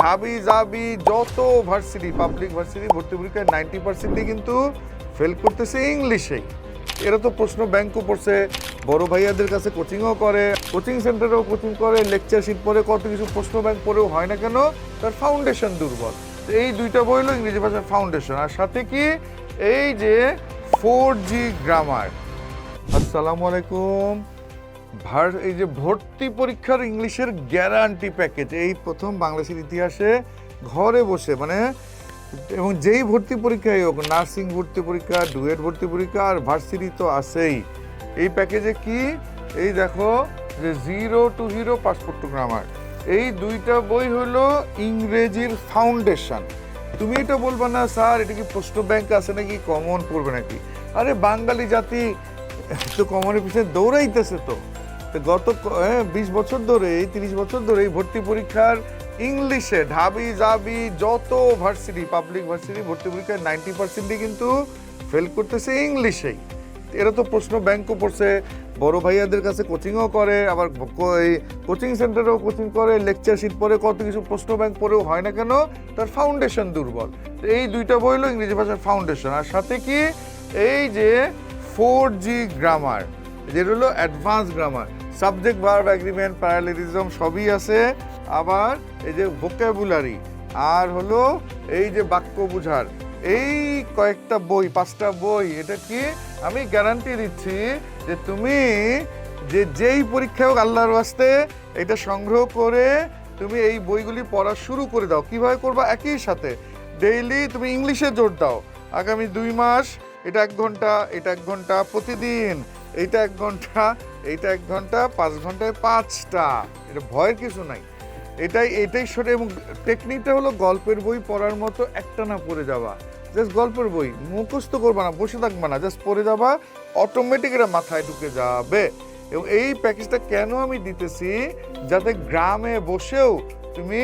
ঢাবি জাবি যত ভার্সিটি পাবলিক ভার্সিটি ভর্তি পরীক্ষায় 90% কিন্তু ফেল করতেছে ইংলিশেই। এরা তো প্রশ্ন ব্যাংকও পড়ছে, বড় ভাইয়াদের কাছে কোচিংও করে, কোচিং সেন্টারেও কোচিং করে, লেকচার শিট পড়ে, কত কিছু প্রশ্ন ব্যাংক পড়েও হয় না কেন, তার ফাউন্ডেশন দুর্বল। তো এই দুইটা বই হলো ইংরেজি ভাষার ফাউন্ডেশন, আর সাথে কি এই যে 4G গ্রামার। আসসালামু আলাইকুম। এই যে ভর্তি পরীক্ষার ইংলিশের গ্যারান্টি প্যাকেজ, এই প্রথম বাংলাদেশের ইতিহাসে ঘরে বসে মানে, এবং যেই ভর্তি পরীক্ষাই হোক, নার্সিং ভর্তি পরীক্ষা, ডুয়েট ভর্তি পরীক্ষা আর ভার্সিটি তো আছেই, এই প্যাকেজে কি এই দেখো যে 0 to Hero passport to grammar, এই দুইটা বই হলো ইংরেজির ফাউন্ডেশন। তুমি এটা বলবা না স্যার এটা কি প্রশ্ন ব্যাংক আছে নাকি, কমন পড়বে নাকি? আরে বাঙালি জাতি তো কমনের পিছনে দৌড়াইতেছে তো গত 20 বছর ধরে, 30 বছর ধরে এই ভর্তি পরীক্ষার ইংলিশে ঢাবি জাবি যত ভার্সিটি পাবলিক ভার্সিটি ভর্তি পরীক্ষায় 90% কিন্তু ফেল করতেছে ইংলিশেই। এরা তো প্রশ্ন ব্যাংকও পড়ছে, বড় ভাইয়াদের কাছে কোচিংও করে, আবার কোচিং সেন্টারেও কোচিং করে, লেকচার শিট পড়ে, কত কিছু প্রশ্ন ব্যাংক পড়েও হয় না কেন, তার ফাউন্ডেশন দুর্বল। তো এই দুইটা বই হলো ইংরেজি ভাষার ফাউন্ডেশন, আর সাথে কি এই যে 4G গ্রামার, যেটা হলো advance grammar, subject verb agreement parallelism সবই আছে, আবার এই যে ভোকাবুলারি, আর হলো এই যে বাক্য বুঝার, এই কয়েকটা বই, 5টা বই। এটা কি আমি গ্যারান্টি দিচ্ছি যে তুমি যেই পরীক্ষা হোক আল্লাহর ওয়াস্তে এটা সংগ্রহ করে তুমি এই বইগুলি পড়া শুরু করে দাও। কিভাবে করবা? একই সাথে ডেইলি তুমি ইংলিশে জোর দাও, আগামী 2 মাস এটা 1 ঘন্টা, এটা 1 ঘন্টা প্রতিদিন, এইটা 1 ঘন্টা, এইটা 1 ঘন্টা, 5 ঘন্টায় 5টা, এটা ভয়ের কিছু নাই। এটাই সরে। এবং টেকনিকটা হলো গল্পের বই পড়ার মতো একটা না পড়ে যাওয়া, জাস্ট গল্পের বই মুখস্থ করবা না, বসে থাকবা না, জাস্ট পড়ে যাবা, অটোমেটিক এটা মাথায় ঢুকে যাবে। এবং এই প্যাকেজটা কেন আমি দিতেছি, যাতে গ্রামে বসেও তুমি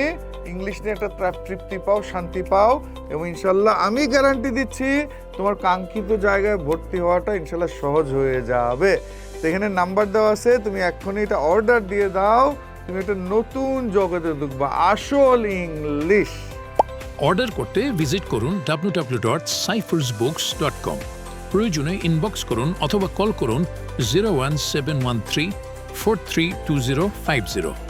ইংলিশ নিয়ে একটা তৃপ্তি পাও, শান্তি পাও, এবং ইনশাল্লাহ আমি গ্যারান্টি দিচ্ছি তোমার কাঙ্ক্ষিত জায়গায় ভর্তি হওয়াটা ইনশাল্লাহ সহজ হয়ে যাবে। তো এখানে নাম্বার দেওয়া আছে, তুমি এক্ষুনি এটা অর্ডার দিয়ে দাও, তুমি একটা নতুন জগতে ঢুকবা, আসল ইংলিশ। অর্ডার করতে ভিজিট করুন www.cyphersbooks.com। প্রয়োজনে ইনবক্স করুন অথবা কল করুন 01713 432050।